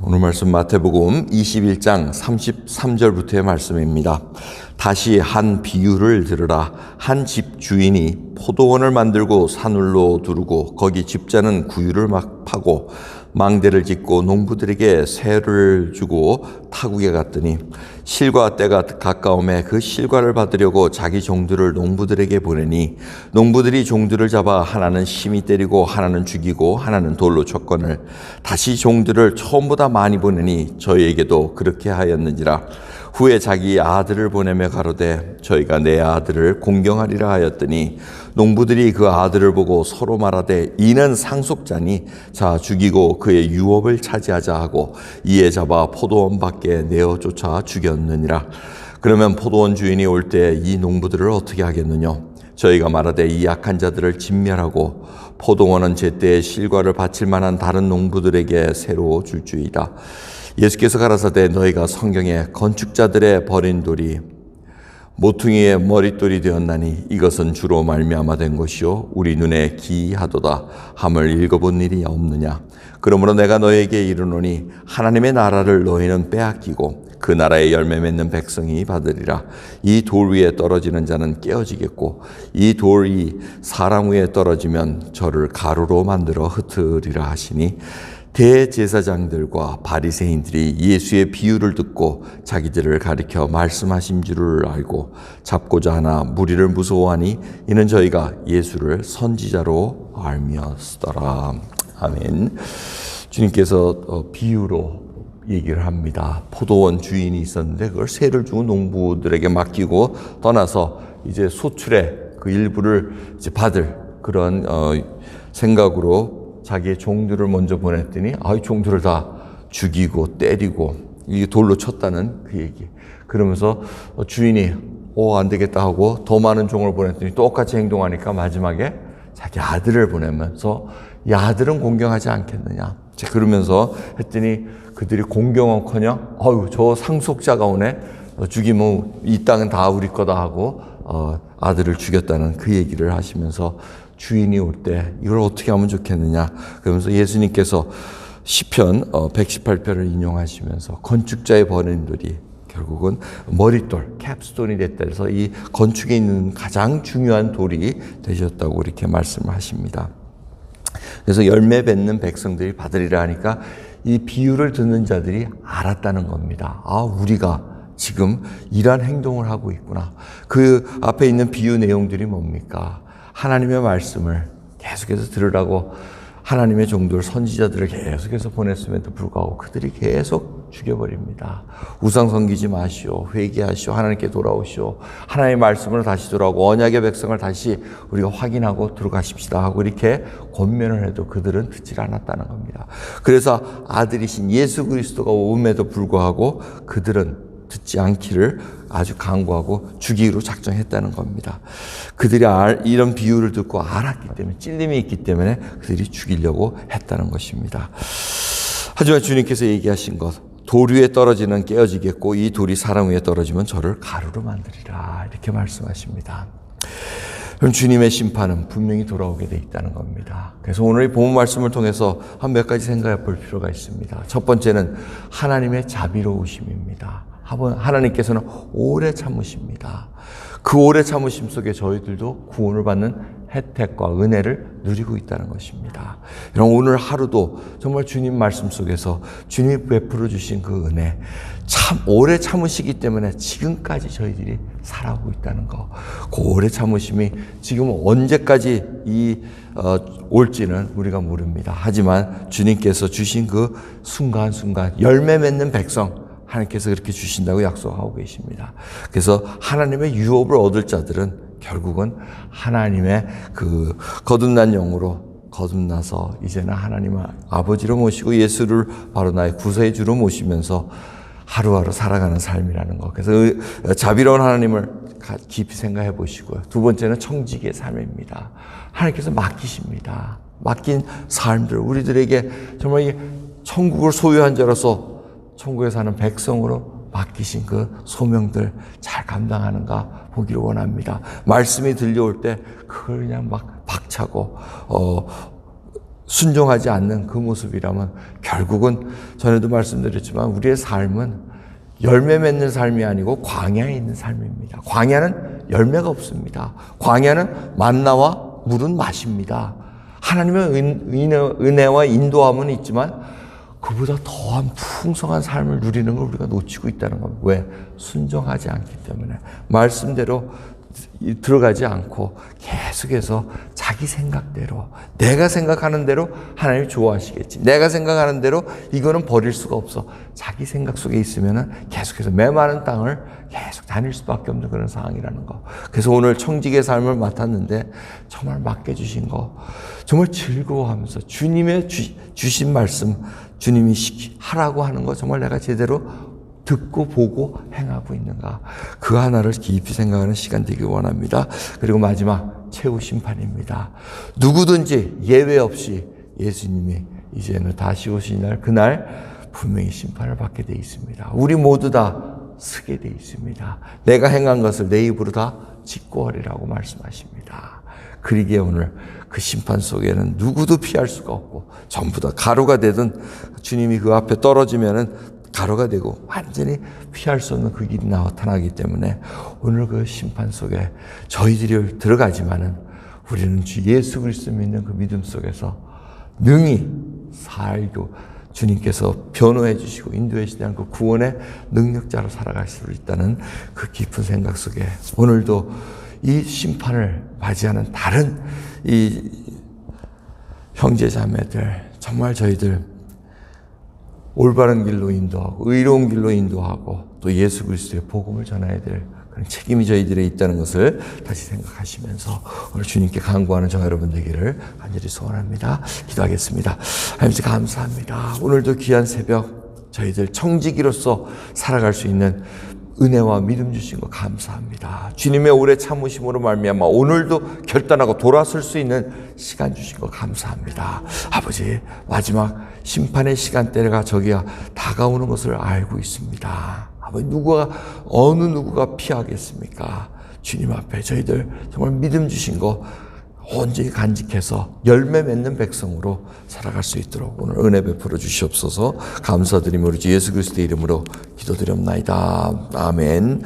오늘 말씀 마태복음 21장 33절부터의 말씀입니다. 다시 한 비유를 들으라. 한 집 주인이 포도원을 만들고 산울로 두르고 거기 집자는 구유를 막 파고 망대를 짓고 농부들에게 세를 주고 타국에 갔더니 실과 때가 가까움에 그 실과를 받으려고 자기 종들을 농부들에게 보내니 농부들이 종들을 잡아 하나는 심히 때리고 하나는 죽이고 하나는 돌로 쳤거늘 다시 종들을 처음보다 많이 보내니 저희에게도 그렇게 하였는지라. 후에 자기 아들을 보내며 가로되 저희가 내 아들을 공경하리라 하였더니 농부들이 그 아들을 보고 서로 말하되 이는 상속자니 자 죽이고 그의 유업을 차지하자 하고 이에 잡아 포도원 밖에 내어 쫓아 죽였느니라. 그러면 포도원 주인이 올 때 이 농부들을 어떻게 하겠느냐? 저희가 말하되 이 약한 자들을 진멸하고 포도원은 제때에 실과를 바칠 만한 다른 농부들에게 새로 줄주이다. 예수께서 가라사대 너희가 성경에 건축자들의 버린 돌이 모퉁이의 머릿돌이 되었나니 이것은 주로 말미암아 된 것이요 우리 눈에 기이하도다 함을 읽어본 일이 없느냐. 그러므로 내가 너희에게 이르노니 하나님의 나라를 너희는 빼앗기고 그 나라의 열매 맺는 백성이 받으리라. 이 돌 위에 떨어지는 자는 깨어지겠고 이 돌이 사람 위에 떨어지면 저를 가루로 만들어 흩으리라 하시니 대제사장들과 바리새인들이 예수의 비유를 듣고 자기들을 가리켜 말씀하신 줄을 알고 잡고자 하나 무리를 무서워하니 이는 저희가 예수를 선지자로 알미었더라. 아멘. 주님께서 비유로 얘기를 합니다. 포도원 주인이 있었는데 그걸 세를 주고 농부들에게 맡기고 떠나서 이제 소출의 그 일부를 이제 받을 그런 생각으로 자기의 종들을 먼저 보냈더니 이 종들을 다 죽이고 때리고 이 돌로 쳤다는 그 얘기. 그러면서 주인이 안 되겠다 하고 더 많은 종을 보냈더니 똑같이 행동하니까 마지막에 자기 아들을 보내면서 이 아들은 공경하지 않겠느냐. 그러면서 했더니 그들이 공경은커녕 저 상속자가 오네. 죽이면 이 땅은 다 우리 거다 하고 아들을 죽였다는 그 얘기를 하시면서 주인이 올 때 이걸 어떻게 하면 좋겠느냐. 그러면서 예수님께서 시편 118편을 인용하시면서 건축자의 버린 돌이 결국은 머릿돌, 캡스톤이 됐다 해서 이 건축에 있는 가장 중요한 돌이 되셨다고 이렇게 말씀을 하십니다. 그래서 열매 맺는 백성들이 받으리라 하니까 이 비유를 듣는 자들이 알았다는 겁니다. 우리가 지금 이러한 행동을 하고 있구나. 그 앞에 있는 비유 내용들이 뭡니까? 하나님의 말씀을 계속해서 들으라고 하나님의 종들 선지자들을 계속해서 보냈음에도 불구하고 그들이 계속 죽여버립니다. 우상 섬기지 마시오. 회개하시오. 하나님께 돌아오시오. 하나님의 말씀을 다시 돌아오고 언약의 백성을 다시 우리가 확인하고 들어가십시다 하고 이렇게 권면을 해도 그들은 듣질 않았다는 겁니다. 그래서 아들이신 예수 그리스도가 오음에도 불구하고 그들은 듣지 않기를 아주 강구하고 죽이기로 작정했다는 겁니다. 그들이 이런 비유를 듣고 알았기 때문에 찔림이 있기 때문에 그들이 죽이려고 했다는 것입니다. 하지만 주님께서 얘기하신 것, 돌 위에 떨어지는 깨어지겠고 이 돌이 사람 위에 떨어지면 저를 가루로 만들리라 이렇게 말씀하십니다. 그럼 주님의 심판은 분명히 돌아오게 돼 있다는 겁니다. 그래서 오늘 이 본문 말씀을 통해서 한 몇 가지 생각해 볼 필요가 있습니다. 첫 번째는 하나님의 자비로우심입니다. 하나님께서는 오래 참으십니다. 그 오래 참으심 속에 저희들도 구원을 받는 혜택과 은혜를 누리고 있다는 것입니다. 여러분 오늘 하루도 정말 주님 말씀 속에서 주님이 베풀어 주신 그 은혜 참 오래 참으시기 때문에 지금까지 저희들이 살아오고 있다는 거. 그 오래 참으심이 지금 언제까지 올지는 우리가 모릅니다. 하지만 주님께서 주신 그 순간순간 열매 맺는 백성 하나님께서 그렇게 주신다고 약속하고 계십니다. 그래서 하나님의 유업을 얻을 자들은 결국은 하나님의 그 거듭난 영으로 거듭나서 이제는 하나님을 아버지로 모시고 예수를 바로 나의 구세의 주로 모시면서 하루하루 살아가는 삶이라는 것. 그래서 자비로운 하나님을 깊이 생각해 보시고요. 두 번째는 청지기의 삶입니다. 하나님께서 맡기십니다. 맡긴 삶들 우리들에게 정말 이 천국을 소유한 자로서 천국에 사는 백성으로 맡기신 그 소명들 잘 감당하는가 보기를 원합니다. 말씀이 들려올 때 그걸 그냥 막 박차고 순종하지 않는 그 모습이라면 결국은 전에도 말씀드렸지만 우리의 삶은 열매 맺는 삶이 아니고 광야에 있는 삶입니다. 광야는 열매가 없습니다. 광야는 만나와 물은 맛입니다. 하나님의 은혜와 인도함은 있지만 그보다 더한 풍성한 삶을 누리는 걸 우리가 놓치고 있다는 겁니다. 왜? 순종하지 않기 때문에. 말씀대로 들어가지 않고 계속해서 자기 생각대로, 내가 생각하는 대로 하나님이 좋아하시겠지, 내가 생각하는 대로 이거는 버릴 수가 없어, 자기 생각 속에 있으면 계속해서 메마른 땅을 계속 다닐 수밖에 없는 그런 상황이라는 거. 그래서 오늘 청직의 삶을 맡았는데 정말 맡겨주신 거 정말 즐거워하면서 주님의 주신 말씀, 주님이 하라고 하는 거 정말 내가 제대로 듣고 보고 행하고 있는가, 그 하나를 깊이 생각하는 시간 되길 원합니다. 그리고 마지막 최후 심판입니다. 누구든지 예외 없이 예수님이 이제는 다시 오신 날, 그날 분명히 심판을 받게 돼 있습니다. 우리 모두 다 쓰게 돼 있습니다. 내가 행한 것을 내 입으로 다 직고하리라고 말씀하십니다. 그러기에 오늘 그 심판 속에는 누구도 피할 수가 없고 전부 다 가루가 되든 주님이 그 앞에 떨어지면은 가루가 되고 완전히 피할 수 없는 그 길이 나타나기 때문에 오늘 그 심판 속에 저희들이 들어가지만은 우리는 주 예수 그리스도 믿는 그 믿음 속에서 능히 살고 주님께서 변호해 주시고 인도해 주시는 그 구원의 능력자로 살아갈 수 있다는 그 깊은 생각 속에 오늘도 이 심판을 맞이하는 다른 이 형제 자매들, 정말 저희들 올바른 길로 인도하고 의로운 길로 인도하고 또 예수 그리스도의 복음을 전해야 될 그런 책임이 저희들에 있다는 것을 다시 생각하시면서 오늘 주님께 간구하는 저 여러분 되기를 간절히 소원합니다. 기도하겠습니다. 하나님 감사합니다. 오늘도 귀한 새벽 저희들 청지기로서 살아갈 수 있는 은혜와 믿음 주신 거 감사합니다. 주님의 오래 참으심으로 말미암아 오늘도 결단하고 돌아설 수 있는 시간 주신 거 감사합니다. 아버지, 마지막 심판의 시간대가 저기야 다가오는 것을 알고 있습니다. 아버지, 어느 누구가 피하겠습니까? 주님 앞에 저희들 정말 믿음 주신 거 온전히 간직해서 열매 맺는 백성으로 살아갈 수 있도록 오늘 은혜 베풀어 주시옵소서. 감사드리며 우리 주 예수 그리스도의 이름으로 기도드렸나이다. 아멘.